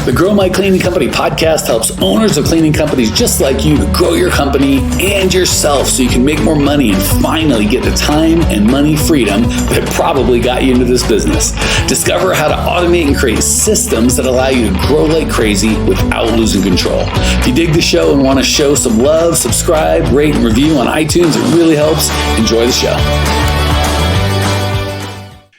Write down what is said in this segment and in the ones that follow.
The Grow My Cleaning Company podcast helps owners of cleaning companies just like you to grow your company and yourself so you can make more money and finally get the time and money freedom that probably got you into this business. Discover how to automate and create systems that allow you to grow like crazy without losing control. If you dig the show and want to show some love, subscribe, rate, and review on iTunes. It really helps. Enjoy the show.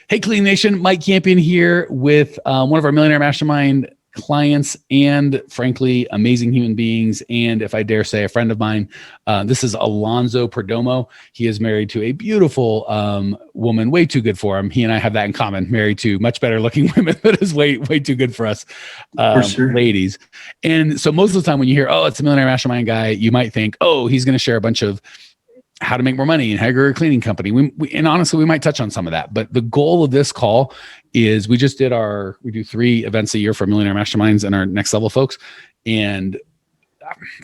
Hey, Clean Nation, Mike Campion here with one of our Millionaire Mastermind clients and, frankly, amazing human beings. And if I dare say, a friend of mine. This is Alonzo Perdomo. He is married to a beautiful woman, way too good for him. He and I have that in common, married to much better looking women that is way too good for us ladies. And so most of the time when you hear, oh, it's a Millionaire Mastermind guy, you might think, oh, he's going to share a bunch of how to make more money and how to grow a cleaning company. And honestly, we might touch on some of that. But the goal of this call is we do 3 events a year for Millionaire Masterminds and our next level folks. And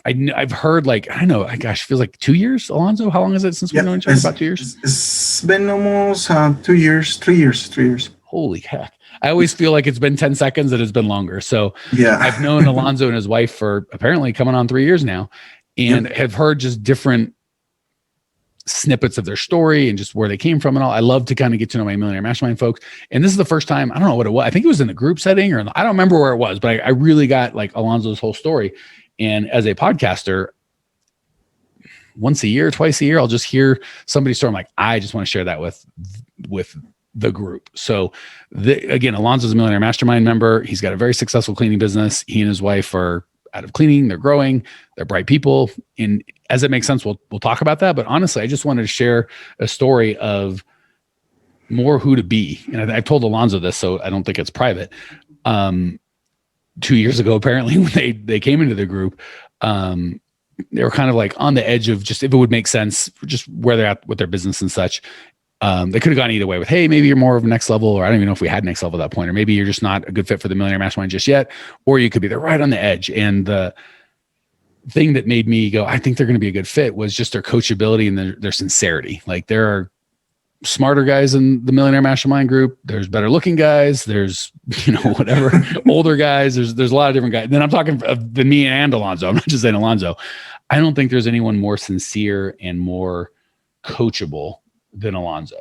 I've heard feels like 2 years, Alonzo. How long is it since we've known each other? About 2 years? It's been almost 2 years, 3 years. Holy heck. I always feel like it's been 10 seconds and it's been longer. So yeah, I've known Alonzo and his wife for apparently coming on 3 years now, and have heard just different snippets of their story and just where they came from and all. I love to kind of get to know my Millionaire Mastermind folks. And this is the first time, I don't know what it was. I think it was in the group setting, or I don't remember where it was, but I really got like Alonzo's whole story. And as a podcaster, once a year, twice a year, I'll just hear somebody's story. I'm like, I just want to share that with the group. So again, Alonzo's a Millionaire Mastermind member. He's got a very successful cleaning business. He and his wife are out of cleaning. They're growing. They're bright people. And as it makes sense, we'll talk about that. But honestly, I just wanted to share a story of more who to be. And I've told Alonzo this, so I don't think it's private. 2 years ago, apparently, when they came into the group, they were kind of like on the edge of just if it would make sense, just where they're at with their business and such. They could have gone either way with, hey, maybe you're more of a next level, or I don't even know if we had next level at that point, or maybe you're just not a good fit for the Millionaire Mastermind just yet, or you could be there right on the edge. And the thing that made me go, I think they're going to be a good fit, was just their coachability and their sincerity. Like, there are smarter guys in the Millionaire Mastermind group. There's better looking guys. There's, whatever, older guys. There's a lot of different guys. Then I'm talking of me and Alonzo. I'm not just saying Alonzo. I don't think there's anyone more sincere and more coachable than Alonzo.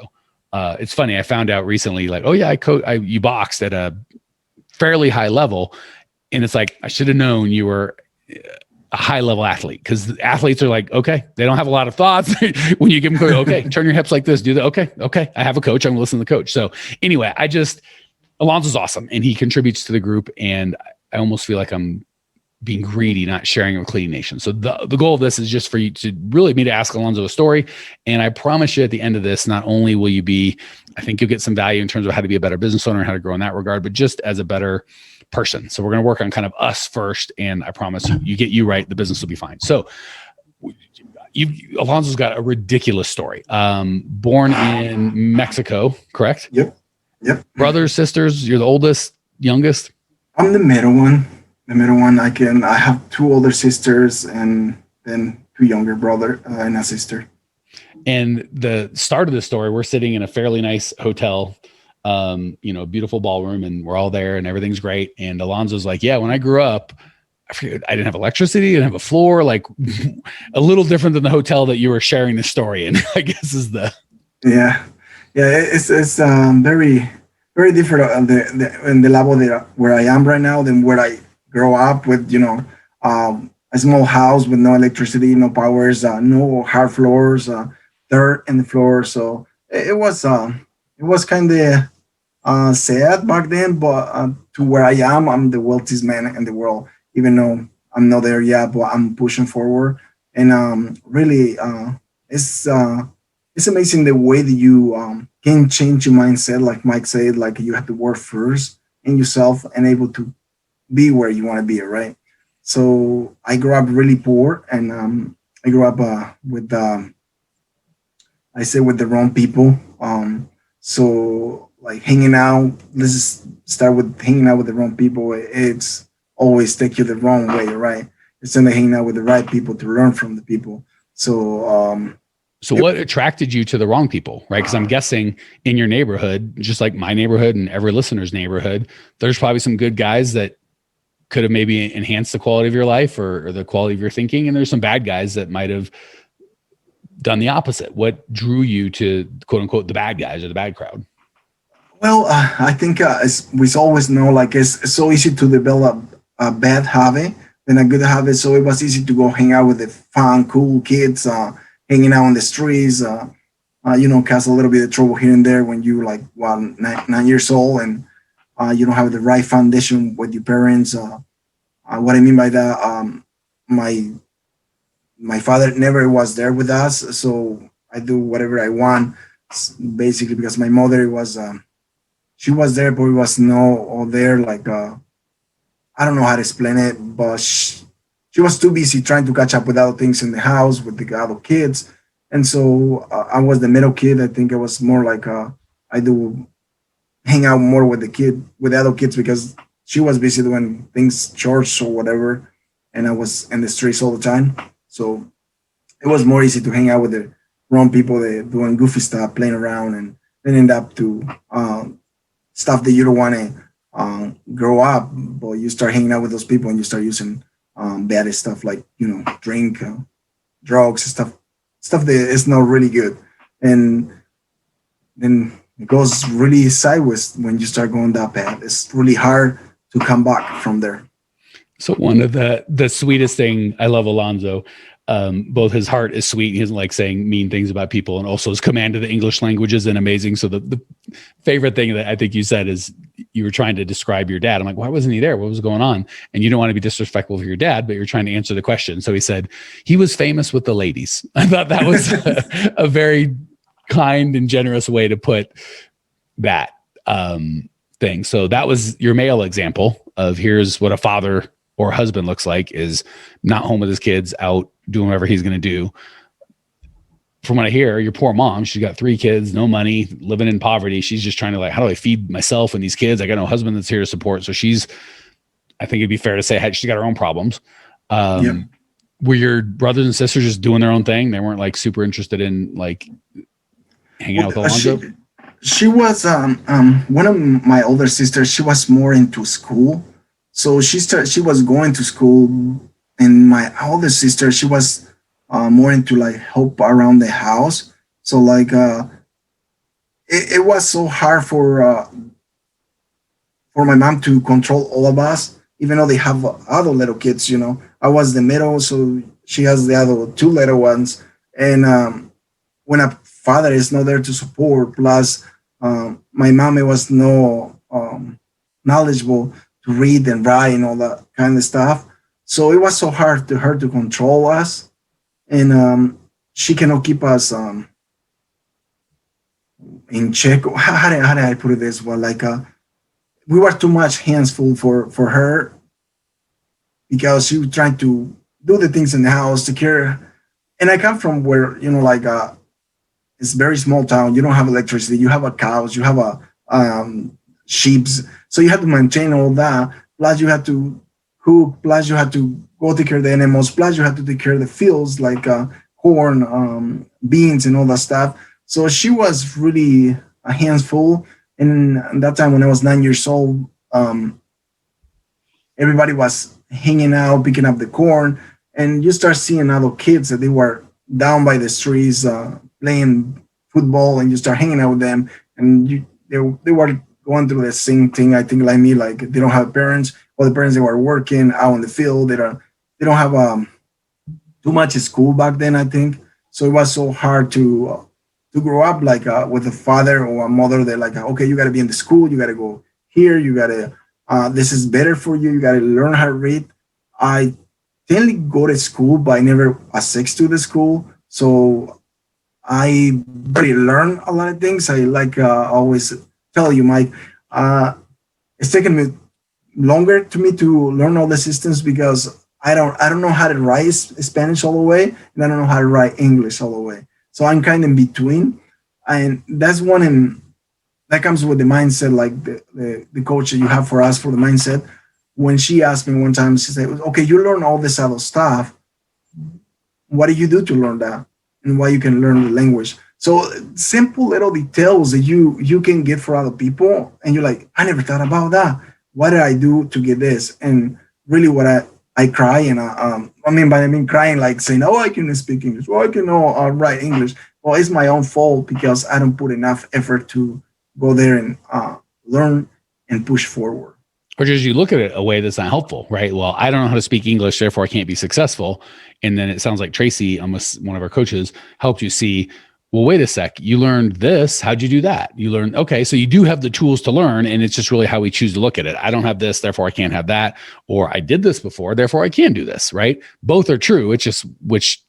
It's funny. I found out recently, like, oh yeah, you boxed at a fairly high level. And it's like, I should have known you were a high level athlete, because athletes are like, okay, they don't have a lot of thoughts. When you give them, okay, turn your hips like this, do that. Okay. I have a coach. I'm gonna listen to the coach. So anyway, Alonzo's awesome, and he contributes to the group. And I almost feel like I'm being greedy, not sharing with Clean Nation. So the goal of this is just for you to really me to ask Alonzo a story. And I promise you at the end of this, not only will you I think you'll get some value in terms of how to be a better business owner and how to grow in that regard, but just as a better person. So we're going to work on kind of us first. And I promise you get you right, the business will be fine. So Alonzo's got a ridiculous story. Born in Mexico, correct? Yep. Brothers, sisters, you're the oldest, youngest? I'm the middle one. I have 2 older sisters and then 2 younger brother and a sister. And the start of the story, we're sitting in a fairly nice hotel, beautiful ballroom, and we're all there and everything's great. And Alonzo's like, yeah, when I grew up, I didn't have electricity, I didn't have a floor, like a little different than the hotel that you were sharing the story in, I guess is the. Yeah. It's very, very different in the level where I am right now than where I grow up with, a small house with no electricity, no powers, no hard floors, dirt in the floor. So it was kind of sad back then, but to where I am, I'm the wealthiest man in the world, even though I'm not there yet, but I'm pushing forward. And really, it's amazing the way that you can change your mindset. Like Mike said, like you have to work first in yourself and able to be where you want to be, right? So I grew up really poor, and I grew up with the wrong people. So like hanging out, let's just start with hanging out with the wrong people. It's always take you the wrong way, right? Instead of hanging out with the right people to learn from the people. So what attracted you to the wrong people, right? Because I'm guessing in your neighborhood, just like my neighborhood and every listener's neighborhood, there's probably some good guys that could have maybe enhanced the quality of your life or the quality of your thinking. And there's some bad guys that might have done the opposite. What drew you to quote unquote the bad guys or the bad crowd? Well, I think we always know, like it's so easy to develop a bad habit than a good habit. So it was easy to go hang out with the fun, cool kids, hanging out on the streets, cause a little bit of trouble here and there when you're like 9 years old and you don't have the right foundation with your parents. What I mean by that, my father never was there with us, so I do whatever I want, basically because my mother was. She was there, but it was no there. Like I don't know how to explain it, but she was too busy trying to catch up with other things in the house with the other kids, and so I was the middle kid. I think it was more like I do hang out more with the other kids because she was busy doing things, church or whatever, and I was in the streets all the time. So it was more easy to hang out with the wrong people, doing goofy stuff, playing around, and then end up to stuff that you don't want to grow up, but you start hanging out with those people and you start using bad stuff like, drink, drugs, stuff that is not really good. And then it goes really sideways when you start going that bad. It's really hard to come back from there. So one of the sweetest thing, I love Alonzo. Both his heart is sweet. He doesn't like saying mean things about people, and also his command of the English language is amazing. So the favorite thing that I think you said is you were trying to describe your dad. I'm like, why wasn't he there? What was going on? And you don't want to be disrespectful of your dad, but you're trying to answer the question. So he said he was famous with the ladies. I thought that was a very kind and generous way to put that thing. So that was your male example of here's what a father or husband looks like, is not home with his kids, out doing whatever he's going to do. From what I hear, your poor mom, she's got 3 kids, no money, living in poverty. She's just trying to like, how do I feed myself and these kids? I got no husband that's here to support. So I think it'd be fair to say she's got her own problems. Were your brothers and sisters just doing their own thing? They weren't like super interested in like hanging out with Alonzo? She was, one of my older sisters, she was more into school. So she was going to school, and my older sister, she was more into like help around the house. So like it was so hard for my mom to control all of us, even though they have other little kids. I was the middle, so she has the other 2 little ones. And when a father is not there to support, plus my mom, it was no knowledgeable to read and write and all that kind of stuff. So it was so hard to her to control us, and she cannot keep us in check. How did I put it this way? Like we were too much hands full for her, because she was trying to do the things in the house, to care. And I come from where it's a very small town. You don't have electricity. You have a cows. You have a sheeps. So you have to maintain all that. Plus you have to cook. Plus you have to go take care of the animals. Plus you have to take care of the fields like corn, beans, and all that stuff. So she was really a handful. And at that time when I was 9 years old, everybody was hanging out, picking up the corn. And you start seeing other kids that they were down by the streets playing football, and you start hanging out with them. And they were going through the same thing, I think, like me, like they don't have parents, or the parents, they were working out in the field. They don't have too much school back then, I think. So it was so hard to grow up like with a father or a mother. They're like, okay, you got to be in the school, you got to go here, you got to this is better for you, you got to learn how to read. I didn't go to school, but I never accessed to the school, so I really learned a lot of things. I always tell you, Mike, it's taken me longer to me to learn all the systems, because I don't know how to write Spanish all the way, and I don't know how to write English all the way. So I'm kind of in between, and that's that comes with the mindset, like the coach that you have for us for the mindset. When she asked me one time, she said, "Okay, you learn all this other stuff. What do you do to learn that, and why you can learn the language?" So simple little details that you can get for other people, and you're like, I never thought about that. What did I do to get this? And really what I cry, and I mean crying, like saying, oh, I can speak English, oh, I can write English. Well, it's my own fault because I don't put enough effort to go there and learn and push forward. Or just you look at it a way that's not helpful, right? Well, I don't know how to speak English, therefore I can't be successful. And then it sounds like Tracy, almost one of our coaches, helped you see, well, wait a sec, you learned this. How'd you do that? You learned, okay, so you do have the tools to learn, and it's just really how we choose to look at it. I don't have this, therefore I can't have that. Or I did this before, therefore I can do this, right? Both are true. It's just which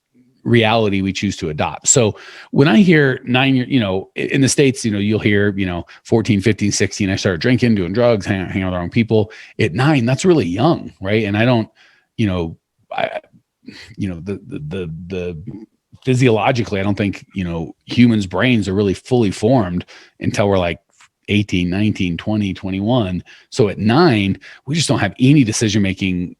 reality we choose to adopt. So when I hear 9 years, in the States, you'll hear, 14, 15, 16, I started drinking, doing drugs, hanging out with the wrong people. At 9, that's really young, right? And I don't, the physiologically, I don't think, humans' brains are really fully formed until we're like 18, 19, 20, 21. So at 9, we just don't have any decision-making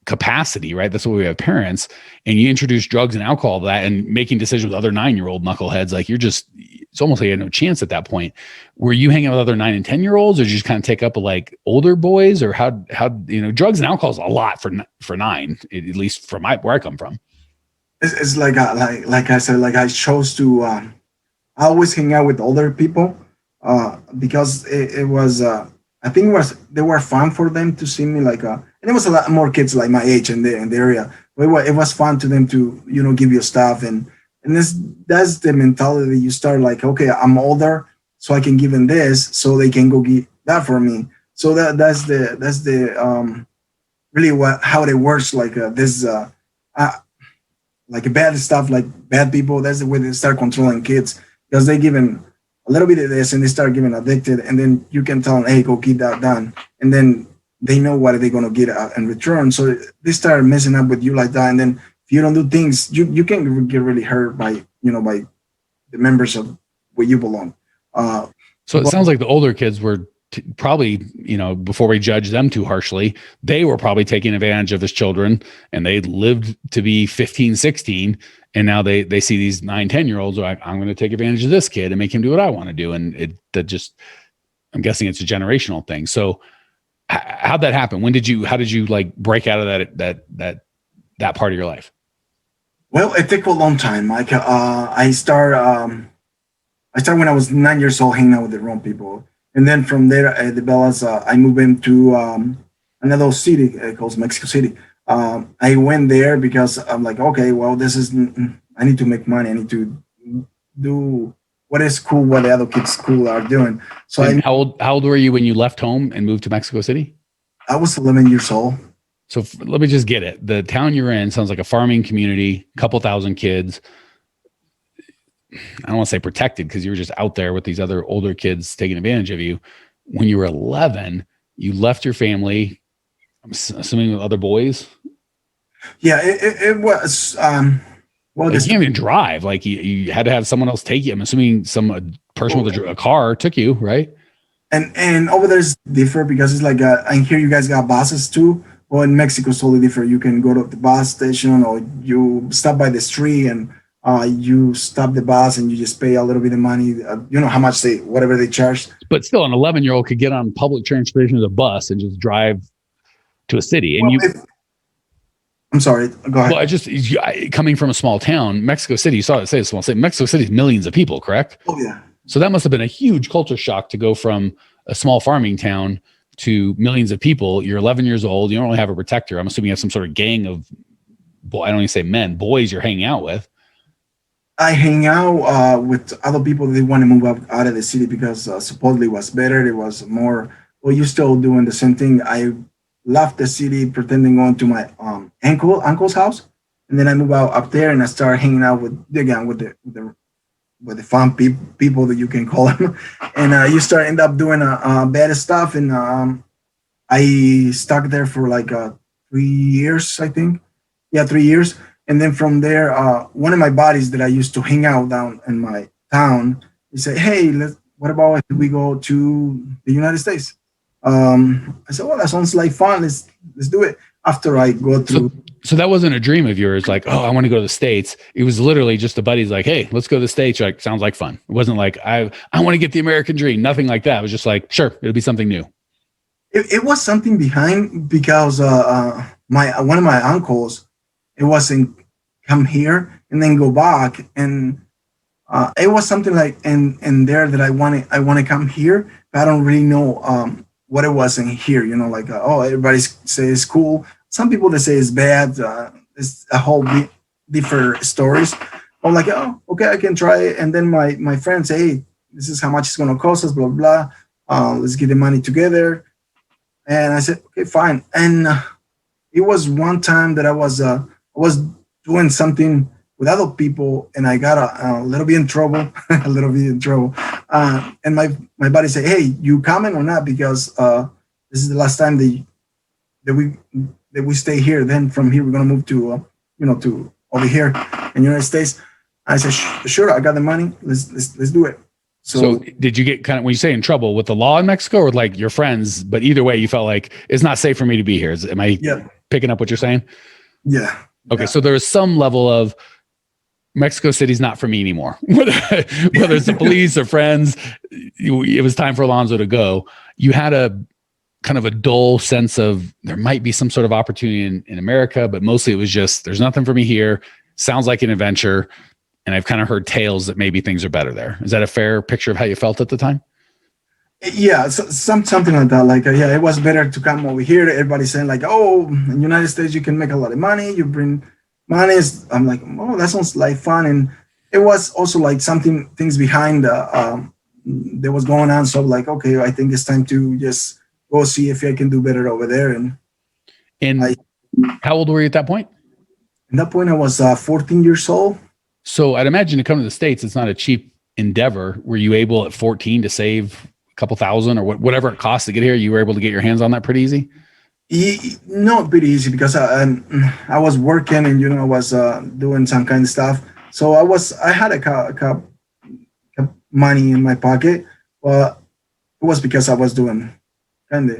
capacity, right? That's why we have parents. And you introduce drugs and alcohol to that and making decisions with other 9-year-old knuckleheads, like it's almost like you had no chance at that point. Were you hanging out with other 9 and 10-year-olds, or did you just kind of take up with like older boys, or how drugs and alcohol is a lot for 9, at least from where I come from. It's like I said, like I chose to I always hang out with older people because it was I think they were fun for them to see me, like and it was a lot more kids like my age in the area. But it was fun to them to give you stuff, and that's the mentality. You start like, okay, I'm older, so I can give them this, so they can go get that for me. So that's the really how it works, like this like bad stuff, like bad people. That's the way they start controlling kids, because they give them a little bit of this and they start getting addicted, and then you can tell them, hey, go get that done, and then they know what they're going to get in return. So they start messing up with you like that, and then if you don't do things, you can get really hurt by by the members of where you belong. So it sounds like the older kids were probably, before we judge them too harshly, they were probably taking advantage of his children, and they lived to be 15, 16. And now they see these 9, 10-year-olds are like, I'm going to take advantage of this kid and make him do what I want to do. And I'm guessing it's a generational thing. So how'd that happen? How did you like break out of that part of your life? Well, it took a long time. Like I started when I was 9 years old, hanging out with the wrong people. And then from there, the Bellas, I moved into another city called Mexico City. I went there because I'm like, okay, well, I need to make money. I need to do what is cool, what the other kids cool are doing. So how old were you when you left home and moved to Mexico City? I was 11 years old. So let me just get it. The town you're in sounds like a farming community, a couple thousand kids. I don't want to say protected, because you were just out there with these other older kids taking advantage of you. When you were 11, you left your family, I'm assuming with other boys. Yeah, it was. Well, you can't even drive. Like you had to have someone else take you. I'm assuming some person with a car took you, right? And over there is different, because it's like and here you guys got buses too. Well, in Mexico it's totally different. You can go to the bus station, or you stop by the street and you stop the bus and you just pay a little bit of money. How much whatever they charge. But still, an 11-year-old could get on public transportation as a bus and just drive to a city. And I'm sorry, go ahead. Well, coming from a small town, Mexico City, you saw it say a small city. Mexico City is millions of people, correct? Oh, yeah. So that must have been a huge culture shock to go from a small farming town to millions of people. You're 11 years old. You don't really have a protector. I'm assuming you have some sort of gang of, I don't even say men, boys you're hanging out with. I hang out with other people. They want to move out of the city because supposedly it was better. It was more, well, you're still doing the same thing. I left the city pretending going to my uncle's house, and then I moved out up there and I started hanging out with the fun people that you can call them, and you end up doing bad stuff, and I stuck there for like 3 years, I think. Yeah, 3 years. And then from there, one of my buddies that I used to hang out down in my town, he said, hey, what about if we go to the United States? I said, well, that sounds like fun. Let's do it. After I go through. So that wasn't a dream of yours, like, oh, I want to go to the States. It was literally just the buddies like, hey, let's go to the States. You're like, sounds like fun. It wasn't like, I want to get the American dream. Nothing like that. It was just like, sure, it'll be something new. it was something behind because my one of my uncles, it wasn't come here and then go back, and it was something like in there that I want to come here, but I don't really know what it was in here. You know, like oh, everybody says it's cool. Some people they say it's bad. It's a whole different stories. I'm like, oh, okay, I can try it. And then my friends say, hey, this is how much it's gonna cost us, blah blah. Let's get the money together. And I said, okay, fine. And it was one time that I was doing something with other people, and I got a little bit in trouble, a little bit in trouble. And my buddy said, "Hey, you coming or not? Because this is the last time that we stay here. Then from here we're gonna move to to over here in the United States." I said, "Sure, I got the money. Let's do it." So did you get kind of, when you say in trouble with the law in Mexico or like your friends, but either way you felt like it's not safe for me to be here? Am I picking up what you're saying? Yeah. Okay. Yeah. So there was some level of Mexico City's not for me anymore, whether it's the police or friends, it was time for Alonzo to go. You had a kind of a dull sense of there might be some sort of opportunity in America, but mostly it was just, there's nothing for me here. Sounds like an adventure. And I've kind of heard tales that maybe things are better there. Is that a fair picture of how you felt at the time? Yeah, something like that. Like, yeah, it was better to come over here. Everybody's saying like, oh, in the United States, you can make a lot of money. You bring money. I'm like, oh, that sounds like fun. And it was also like things behind that was going on. So like, okay, I think it's time to just go see if I can do better over there. And how old were you at that point? At that point, I was 14 years old. So I'd imagine to come to the States, it's not a cheap endeavor. Were you able at 14 to save a couple thousand or whatever it costs to get here? You were able to get your hands on that pretty easy? Not pretty easy because I was working and, I was doing some kind of stuff. So I had a money in my pocket, but it was because I was doing kind of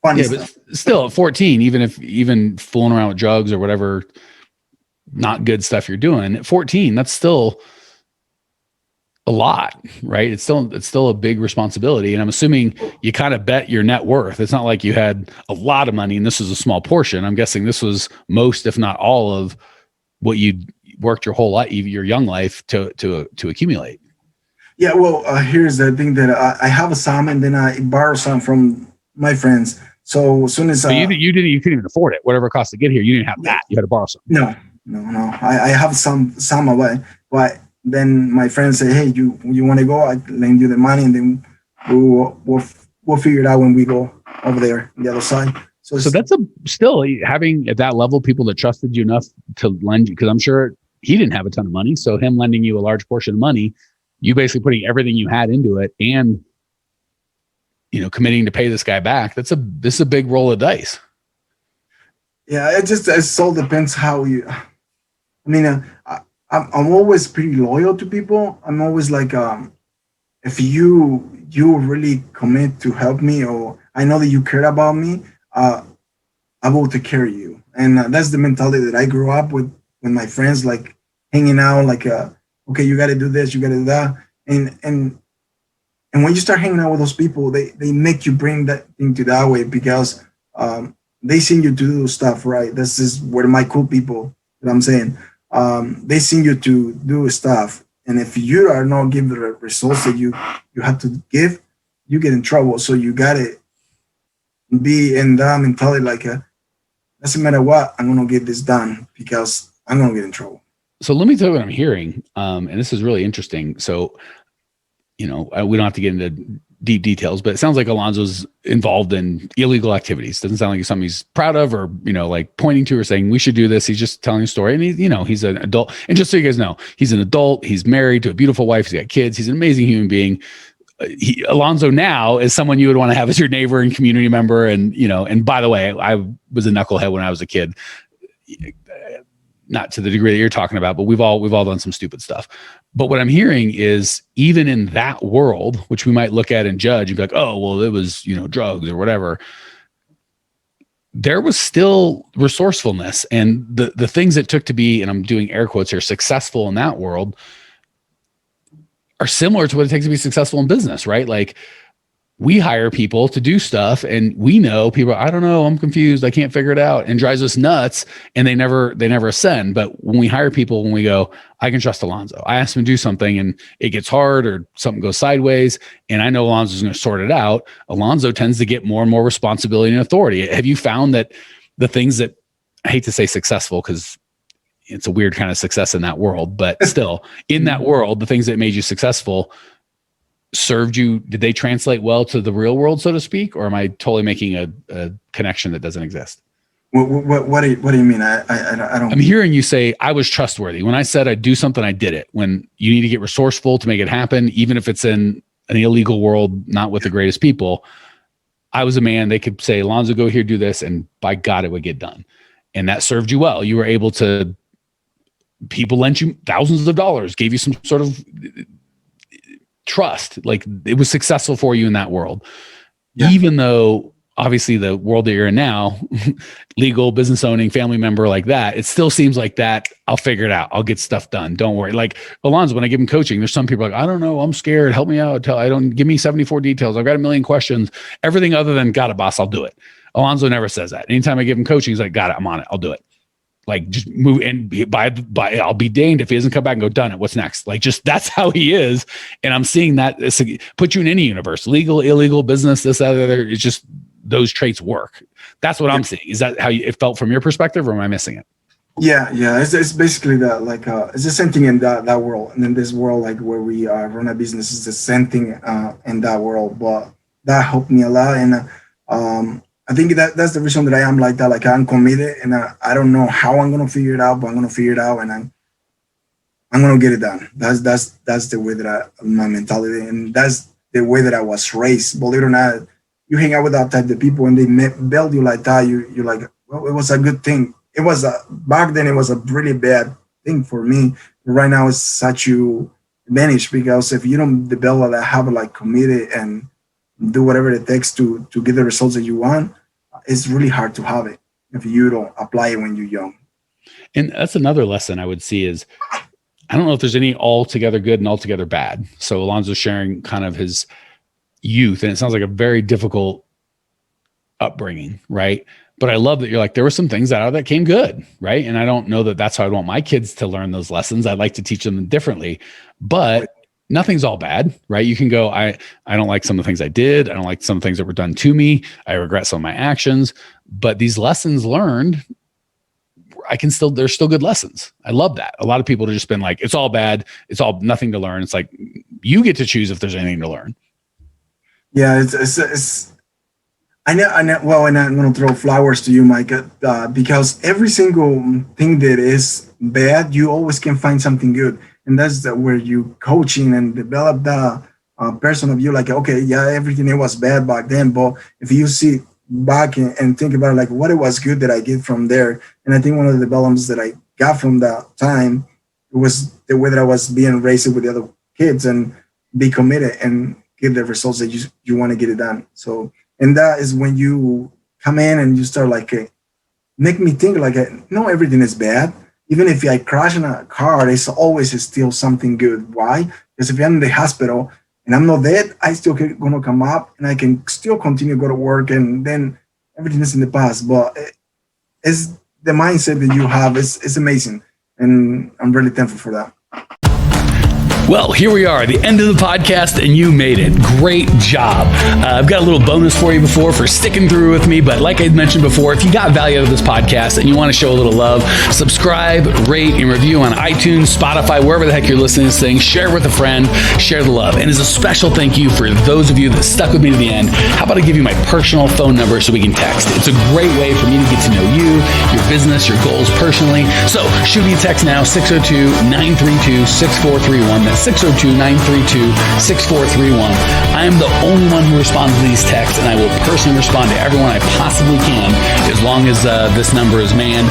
funny stuff. But still at 14, even fooling around with drugs or whatever not good stuff you're doing at 14, that's still a lot, right? It's still a big responsibility. And I'm assuming you kind of bet your net worth. It's not like you had a lot of money and this was a small portion. I'm guessing this was most, if not all of what you worked your whole life, your young life to accumulate. Yeah. Well, here's the thing that I have some and then I borrow some from my friends. So as soon as you couldn't even afford it, whatever it cost to get here, you didn't have that. You had to borrow some. No. I have some away, but then my friends say, "Hey, you want to go? I lend you the money, and then we'll figure it out when we go over there on the other side." So that's still having at that level people that trusted you enough to lend you, because I'm sure he didn't have a ton of money, so him lending you a large portion of money, you basically putting everything you had into it, and committing to pay this guy back. This is a big roll of dice. Yeah, it all depends how you. I mean, I'm always pretty loyal to people. I'm always like, if you really commit to help me, or I know that you care about me, I will take care of you. And that's the mentality that I grew up with my friends, like hanging out, like, okay, you got to do this, you got to do that. And when you start hanging out with those people, they make you bring that thing to that way because they seen you to do stuff, right? This is where my cool people, that I'm saying. They seen you to do stuff, and if you are not giving the results that you have to give, you get in trouble. So you gotta be in that mentality, like doesn't matter what, I'm gonna get this done because I'm gonna get in trouble. So let me tell you what I'm hearing, and this is really interesting. So, we don't have to get into deep details, but it sounds like Alonzo's involved in illegal activities. Doesn't sound like something he's proud of or, like pointing to or saying we should do this. He's just telling a story. And he's an adult. And just so you guys know, he's an adult. He's married to a beautiful wife. He's got kids. He's an amazing human being. Alonzo now is someone you would want to have as your neighbor and community member. And, and by the way, I was a knucklehead when I was a kid. Not to the degree that you're talking about, but we've all done some stupid stuff. But what I'm hearing is even in that world, which we might look at and judge and be like, oh, well, it was, drugs or whatever. There was still resourcefulness, and the things it took to be, and I'm doing air quotes here, successful in that world are similar to what it takes to be successful in business, right? Like we hire people to do stuff and we know people, I don't know, I'm confused, I can't figure it out, and drives us nuts, and they never ascend. But when we hire people, when we go, I can trust Alonzo. I ask him to do something and it gets hard or something goes sideways, and I know Alonzo's going to sort it out. Alonzo tends to get more and more responsibility and authority. Have you found that the things that, I hate to say successful because it's a weird kind of success in that world, but still in that world, the things that made you successful served you, did they translate well to the real world, so to speak? Or am I totally making a connection that doesn't exist? What do you mean? I don't. I'm hearing you say I was trustworthy. When I said I'd do something, I did it. When you need to get resourceful to make it happen, even if it's in an illegal world, not with the greatest people, I was a man. They could say, Alonzo, go here, do this, and by God, it would get done. And that served you well. You were able to, people lent you thousands of dollars, gave you some sort of trust. Like, it was successful for you in that world. Yeah. Even though obviously the world that you're in now, legal, business owning, family member like that, it still seems like that. I'll figure it out. I'll get stuff done. Don't worry. Like Alonzo, when I give him coaching, there's some people like, I don't know, I'm scared. Help me out. Give me 74 details. I've got a million questions. Everything other than got it, boss, I'll do it. Alonzo never says that. Anytime I give him coaching, he's like, got it, I'm on it, I'll do it. Like, just move, and by I'll be danged if he doesn't come back and go, done it, what's next? Like, just, that's how he is. And I'm seeing that put you in any universe, legal, illegal, business, this, that, other. It's just, those traits work. That's what I'm seeing. Is that how it felt from your perspective, or am I missing it? Yeah. It's basically that, like, it's the same thing in that world. And in this world, like where we run a business, is the same thing in that world. But that helped me a lot. And I think that's the reason that I am like that. Like, I'm committed, and I don't know how I'm going to figure it out, but I'm going to figure it out, and I'm going to get it done. That's the way that my mentality, and that's the way that I was raised. Believe it or not, you hang out with that type of people and they build you like that, you're like, well, it was a good thing. It was back then, it was a really bad thing for me. Right now, it's such a advantage, because if you don't develop that habit, like committed and do whatever it takes to get the results that you want, it's really hard to have it if you don't apply it when you're young. And that's another lesson I would see is, I don't know if there's any altogether good and altogether bad. So Alonzo's sharing kind of his youth, and it sounds like a very difficult upbringing, right? But I love that you're like, there were some things out of that came good, right? And I don't know that that's how I'd want my kids to learn those lessons. I'd like to teach them differently, but nothing's all bad, right? You can go, I don't like some of the things I did. I don't like some of the things that were done to me. I regret some of my actions, but these lessons learned, there's still good lessons. I love that. A lot of people have just been like, it's all bad. It's all nothing to learn. It's like, you get to choose if there's anything to learn. Yeah, it's I know. Well, and I'm going to throw flowers to you, Mike, because every single thing that is bad, you always can find something good. And that's where you coaching and develop the person of you, like, okay, yeah, everything, it was bad back then, but if you see back and think about it, like, what it was good that I get from there. And I think one of the developments that I got from that time, it was the way that I was being raised with the other kids, and be committed and get the results that you want to get it done. So, and that is when you come in and you start like, make me think like, no, everything is bad. Even if I crash in a car, it's always still something good. Why? Because if I'm in the hospital and I'm not dead, I still going to come up and I can still continue to go to work, and then everything is in the past. But it's the mindset that you have is amazing. And I'm really thankful for that. Well, here we are, the end of the podcast, and you made it. Great job. I've got a little bonus for you for sticking through with me. But like I mentioned before, if you got value out of this podcast and you want to show a little love, subscribe, rate, and review on iTunes, Spotify, wherever the heck you're listening to this thing. Share with a friend, share the love. And as a special thank you for those of you that stuck with me to the end, how about I give you my personal phone number so we can text? It's a great way for me to get to know you, your business, your goals personally. So shoot me a text now, 602-932-6431. 602-932-6431. I am the only one who responds to these texts, and I will personally respond to everyone I possibly can, as long as this number is manned.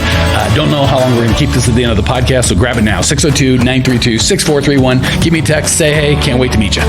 Don't know how long we're going to keep this at the end of the podcast, so grab it now. 602-932-6431. Give me a text, say hey, can't wait to meet you.